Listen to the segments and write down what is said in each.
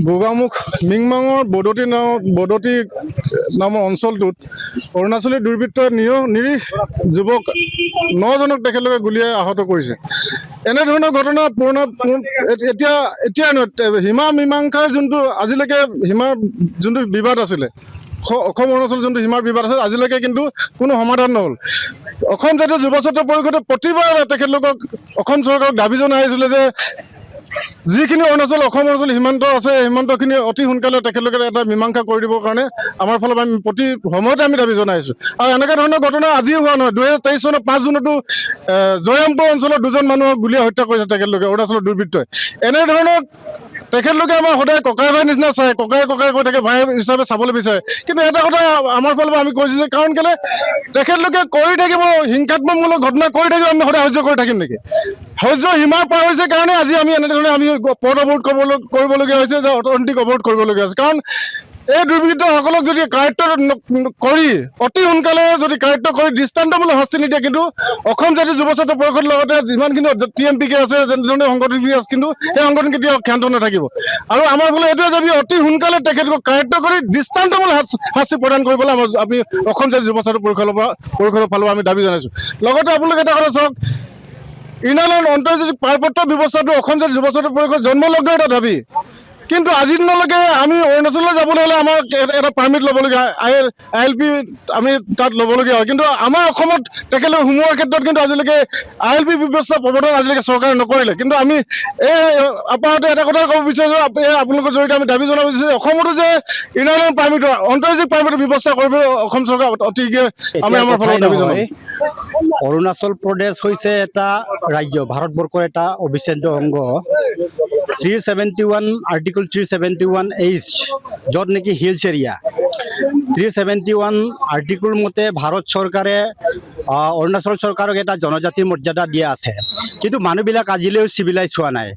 গোগামুখ মিংমাঙৰ বদতি নামৰ অঞ্চলটোত অৰুণাচলী দুৰ্বৃত্তই নিৰীহ যুৱক 9জনক তেখেতলোকে গুলীয়াই আহত কৰিছে। এনেধৰণৰ ঘটনা এতিয়া সীমা মীমাংসাৰ যোনটো আজিলৈকে সীমাৰ যোনটো বিবাদ আছিলে, অসম অৰুণাচল যোনটো সীমাৰ বিবাদ আছিল, আজিলৈকে কিন্তু কোনো সমাধান নহ'ল। অসম জাতীয় যুৱ ছাত্ৰ পৰিষদে প্ৰতিবাৰ তেখেতলোকক অসম চৰকাৰক দাবী জনাই আহিছিলে যে যিখিনি অসম অৰুণাচল সীমান্ত আছে, সীমান্তখিনি অতি সোনকালে তেখেতলোকে এটা মীমাংসা কৰি দিবৰ কাৰণে আমাৰ ফালৰ পৰা আমি প্ৰতি সময়তে আমি দাবী জনাই আছোঁ। আৰু এনেকুৱা ধৰণৰ ঘটনা আজিও হোৱা নহয়। 2023 চনৰ 5 জুনতো জয়ৰামপুৰ অঞ্চলত 2জন মানুহক গুলীয়াই হত্যা কৰিছে তেখেতলোকে, অৰুণাচলৰ দুৰ্বৃত্তই। এনেধৰণৰ তেখেতলোকে আমাৰ সদায় ককাই ভাই নিচিনা চায়, ককাই কৈ থাকে, ভাই হিচাপে চাবলৈ বিচাৰে। কিন্তু এটা কথা আমাৰ ফালৰ পৰা আমি কৈছোঁ যে কাৰণ কেলে তেখেতলোকে কৰি থাকিব, হিংসাত্মকমূলক ঘটনা কৰি থাকিব, আমি সদায় সহ্য কৰি থাকিম নেকি? সহ্য সীমা পাৰ হৈছে কাৰণে আজি আমি এনেধৰণে আমি পথ অৱৰোধ কৰিবলগীয়া হৈছে, যে অৰ্থনৈতিক অৱৰোধ কৰিবলগীয়া হৈছে। কাৰণ এই দুৰ্বৃত্তসকলক যদি কাৰ্য কৰি অতি সোনকালে যদি কাৰ্য কৰি দৃষ্টান্তমূলক শাস্তি নিদিয়ে, কিন্তু অসম জাতীয় যুৱ ছাত্ৰ পৰিষদৰ লগতে যিমানখিনি TMPK আছে, যেনেধৰণে সংগঠন আছে, কিন্তু সেই সংগঠন কেতিয়াও ক্ষান্ত নাথাকিব। আৰু আমাৰ ফালে এইটোৱে যে অতি সোনকালে তেখেতলোকক কাৰ্য কৰি দৃষ্টান্তমূলক শাস্তি প্ৰদান কৰিবলৈ আমি অসম জাতীয় যুৱ ছাত্ৰ পৰিষদৰ ফালৰ পৰা আমি দাবী জনাইছোঁ। লগতে আপোনালোকে এটা কথা চাওক, ইনাৰলেণ্ড অন্তৰ্জাতিক পাৰপত্ৰ ব্যৱস্থাটো অসম জাতীয় যুৱ ছাত্ৰ পৰিষদ জন্মলগ্ন এটা দাবী। কিন্তু আজি দিনলৈকে আমি অৰুণাচললৈ যাবলৈ হ'লে আমাক এটা পাৰ্মিট ল'বলগীয়া হয়, ILP আমি তাত ল'বলগীয়া হয়। কিন্তু আমাৰ অসমত তেখেতলোকে সোমোৱাৰ ক্ষেত্ৰত কিন্তু আজিলৈকে ILP ব্যৱস্থা প্ৰৱৰ্তন আজিলৈকে চৰকাৰে নকৰিলে। কিন্তু আমি আপাততে এটা কথা ক'ব বিচাৰিছোঁ, আপোনালোকৰ জৰিয়তে আমি দাবী জনাব বিচাৰিছোঁ, অসমতো যে ইনাৰলেণ্ড পাৰ্মিটৰ অন্তৰ্জাতিক পাৰ্মিটৰ ব্যৱস্থা কৰিব অসম চৰকাৰ অতি শীঘ্ৰে আমি আমাৰ ফালৰ দাবী জনাম। অৰুণাচল প্ৰদেশ হৈছে এটা ৰাজ্য, ভাৰতবৰ্ষৰ এটা অবিচ্ছেদ্য অংগ। 371 আৰ্টিকল 371H, য'ত নেকি হিলছ এৰিয়া। 371 আৰ্টিকল মতে ভাৰত চৰকাৰে অৰুণাচল চৰকাৰক এটা জনজাতিৰ মৰ্যাদা দিয়া আছে, কিন্তু মানুহবিলাক আজিলৈও চিভিলাইজ হোৱা নাই।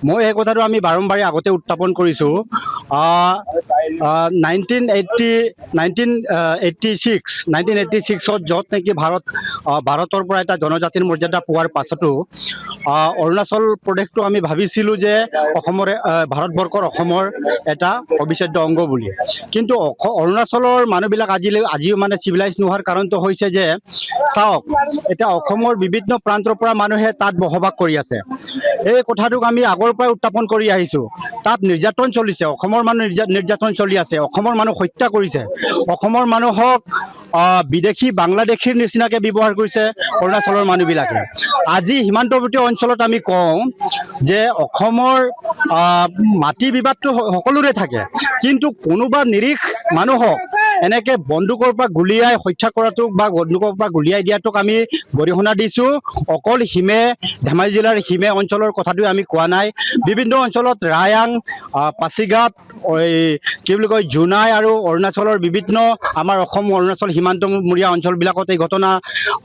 মই সেই কথাটো আমি বাৰম্বাৰে আগতে উত্থাপন কৰিছোঁ। 1986ত য'ত নেকি ভাৰতৰ পৰা এটা জনজাতিৰ মৰ্যাদা পোৱাৰ পাছতো অৰুণাচল প্ৰদেশটো আমি ভাবিছিলোঁ যে ভাৰতবৰ্ষৰ অসমৰ এটা অবিচ্ছেদ্য অংগ বুলি। কিন্তু অৰুণাচলৰ মানুহবিলাক আজিও মানে চিভিলাইজ নোহোৱাৰ কাৰণটো হৈছে যে চাওক, এতিয়া অসমৰ বিভিন্ন প্ৰান্তৰ পৰা মানুহে তাত বসবাস কৰি আছে। এই কথাটোক আমি আগৰ পৰাই উত্থাপন কৰি আহিছোঁ। তাত নিৰ্যাতন চলিছে, অসমৰ মানুহ নিৰ্যাতন চলি আছে, অসমৰ মানুহ হত্যা কৰিছে, অসমৰ মানুহক বিদেশী বাংলাদেশীৰ নিচিনাকৈ ব্যৱহাৰ কৰিছে অৰুণাচলৰ মানুহবিলাকে। আজি সীমান্তৱৰ্তী অঞ্চলত আমি কওঁ যে অসমৰ মাটি বিবাদটো সকলোৰে থাকে, কিন্তু কোনোবা নিৰীহ মানুহক এনেকৈ বন্দুকৰ পৰা গুলিয়াই হত্যা কৰাটোক বা বন্দুকৰ পৰা গুলিয়াই দিয়াটোক আমি গৰিহণা দিছোঁ। অকল ধেমাজি জিলাৰ সীমে অঞ্চলৰ কথাটোৱে আমি কোৱা নাই। বিভিন্ন অঞ্চলত ৰায়াং, পাছিঘাট, কি বুলি কয়, জোনাই আৰু অৰুণাচলৰ বিভিন্ন আমাৰ অসম অৰুণাচল সীমান্তমূৰীয়া অঞ্চলবিলাকত এই ঘটনা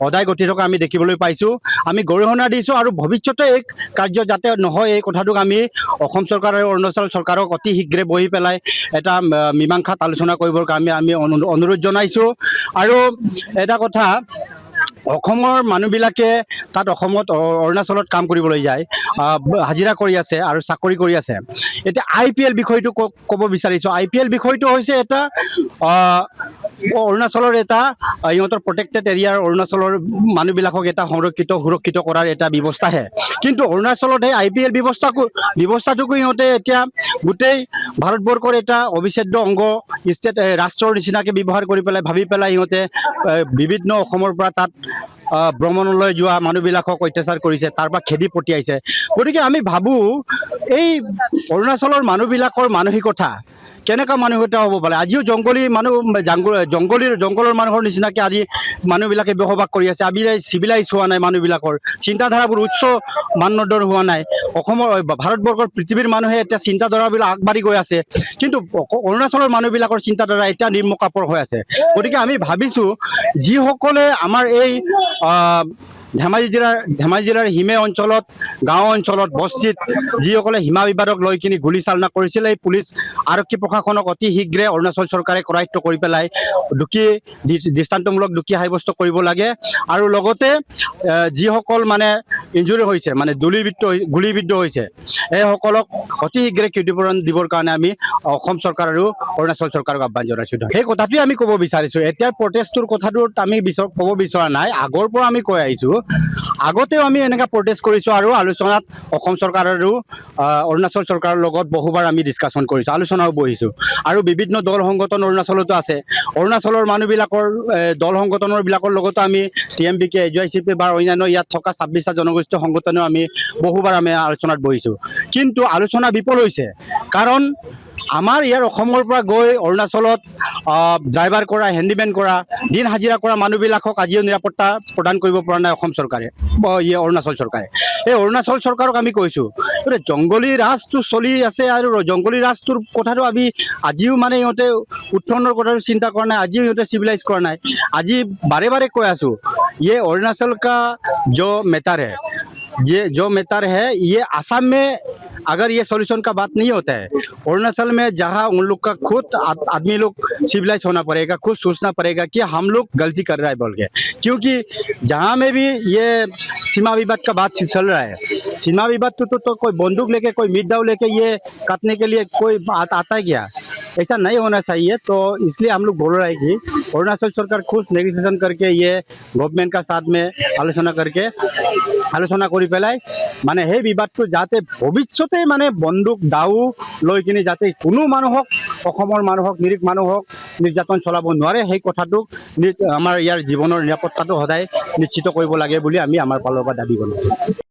সদায় ঘটি থকা আমি দেখিবলৈ পাইছোঁ। আমি গৰিহণা দিছোঁ আৰু ভৱিষ্যতে এই কাৰ্য যাতে নহয়, এই কথাটোক আমি অসম চৰকাৰ আৰু অৰুণাচল চৰকাৰক অতি শীঘ্ৰে বহি পেলাই এটা মীমাংসাত আলোচনা কৰিবৰ কাৰণে আমি অনুৰোধ জনাইছোঁ। আৰু এটা কথা, অসমৰ মানুহবিলাকে তাত অৰুণাচলত কাম কৰিবলৈ যায়, হাজিৰা কৰি আছে আৰু চাকৰি কৰি আছে। এতিয়া IPL বিষয়টো ক'ব বিচাৰিছোঁ। IPL বিষয়টো হৈছে এটা অৰুণাচলৰ এটা ইহঁতৰ প্ৰটেক্টেড এৰিয়াৰ অৰুণাচলৰ মানুহবিলাকক এটা সুৰক্ষিত কৰাৰ এটা ব্যৱস্থাহে। কিন্তু অৰুণাচলত সেই IPL ব্যৱস্থাটোকো ইহঁতে এতিয়া গোটেই ভাৰতবৰ্ষৰ এটা অবিচ্ছেদ্য অংগ, ৰাষ্ট্ৰৰ নিচিনাকৈ ব্যৱহাৰ কৰি ভাবি পেলাই ইহঁতে বিভিন্ন অসমৰ পৰা তাত ভ্ৰমণলৈ যোৱা মানুহবিলাকক অত্যাচাৰ কৰিছে, তাৰ পৰা খেদি পঠিয়াইছে। গতিকে আমি ভাবোঁ এই অৰুণাচলৰ মানুহবিলাকৰ মানসিকতা কেনেকুৱা মানসিকতা হ'ব পাৰে। আজিও জংগলী মানুহ, জংগলৰ মানুহৰ নিচিনাকৈ আজি মানুহবিলাকে বসবাস কৰি আছে। আজি চিভিলাইজ হোৱা নাই, মানুহবিলাকৰ চিন্তাধাৰাবোৰ উচ্চ মানদণ্ডৰ হোৱা নাই। ভাৰতবৰ্ষৰ পৃথিৱীৰ মানুহে এতিয়া চিন্তাধাৰাবিলাক আগবাঢ়ি গৈ আছে, কিন্তু অৰুণাচলৰ মানুহবিলাকৰ চিন্তাধাৰা এতিয়া নিম্নকাপৰ হৈ আছে। গতিকে আমি ভাবিছোঁ যিসকলে আমাৰ এই ধেমাজি জিলাৰ হিমে অঞ্চলত গাঁও অঞ্চলত বস্তিত যিসকলে সীমা বিবাদক লৈ কিনি গুলীচালনা কৰিছিল এই পুলিচ আৰক্ষী প্ৰশাসনক অতি শীঘ্ৰে অৰুণাচল চৰকাৰে কৰায়ত্ব কৰি পেলাই দৃষ্টান্তমূলক দোষী সাব্যস্ত কৰিব লাগে আৰু লগতে যিসকল মানে ইঞ্জুৰি হৈছে মানে গুলীবিদ্ধ হৈছে এইসকলক অতি শীঘ্ৰে ক্ষতিপূৰণ দিবৰ কাৰণে আমি অসম চৰকাৰ আৰু অৰুণাচল চৰকাৰক আহ্বান জনাইছোঁ সেই কথাটোৱে আমি ক'ব বিচাৰিছোঁ এতিয়া প্ৰটেষ্টটোৰ কথাটোত আমি ক'ব বিচৰা নাই আগৰ পৰা আমি কৈ আহিছোঁ আগতেও আমি এনেকুৱা প্ৰটেষ্ট কৰিছোঁ আৰু আলোচনাত অসম চৰকাৰ আৰু অৰুণাচল চৰকাৰৰ লগত বহুবাৰ আমি ডিছকাশ্যন কৰিছোঁ আলোচনাও বহিছোঁ আৰু বিভিন্ন দল সংগঠন অৰুণাচলতো আছে অৰুণাচলৰ মানুহবিলাকৰ দল সংগঠনৰবিলাকৰ লগতো আমি TMBK AJICP বা অন্যান্য ইয়াত থকা 26টা জনগোষ্ঠীয় সংগঠনেও আমি বহুবাৰ আমি আলোচনাত বহিছোঁ কিন্তু আলোচনা বিফল হৈছে কাৰণ আমাৰ ইয়াৰ অসমৰ পৰা গৈ অৰুণাচলত ড্ৰাইভাৰ কৰা হেণ্ডিমেন কৰা দিন হাজিৰা কৰা মানুহবিলাকক আজিও নিৰাপত্তা প্ৰদান কৰিব পৰা নাই অসম চৰকাৰে অৰুণাচল চৰকাৰে এই অৰুণাচল চৰকাৰক আমি কৈছোঁ জংগলী ৰাজটো চলি আছে আৰু জংগলী ৰাজটোৰ কথাটো আমি আজিও মানে ইহঁতে উত্থানৰ কথাটো চিন্তা কৰা নাই আজিও ইহঁতে চিভিলাইজ কৰা নাই আজি বাৰে বাৰে কৈ আছোঁ অৰুণাচল কা जो मैटर है ये असम में अगर ये सॉल्यूशन का बात नहीं होता है अरुणाचल में जहाँ उन लोग का खुद आदमी लोग सिविलाइज होना पड़ेगा खुद सोचना पड़ेगा कि हम लोग गलती कर रहा है बोल के क्योंकि जहाँ में भी ये सीमा विवाद का बात चल रहा है सीमा विवाद तो कोई बंदूक लेके कोई मिट्टाऊ लेके ये काटने के लिए कोई आता है क्या ऐसा नहीं होना चाहिए तो इसलिए हम लोग बोल रहे हैं कि अरुणाचल सरकार खुद नेगोशिएशन करके ये गवर्नमेंट का साथ में आलोचना কৰি পেলাই মানে সেই বিবাদটো যাতে ভৱিষ্যতে মানে বন্দুক দাও লৈ কিনে যাতে কোনো মানুহক অসমৰ মানুহক নিৰীহ মানুহক নিৰ্যাতন চলাব নোৱাৰে সেই কথাটোক আমাৰ ইয়াৰ জীৱনৰ নিৰাপত্তাটো সদায় নিশ্চিত কৰিব লাগে বুলি আমি আমাৰ ফালৰ পৰা দাবী কৰিছোঁ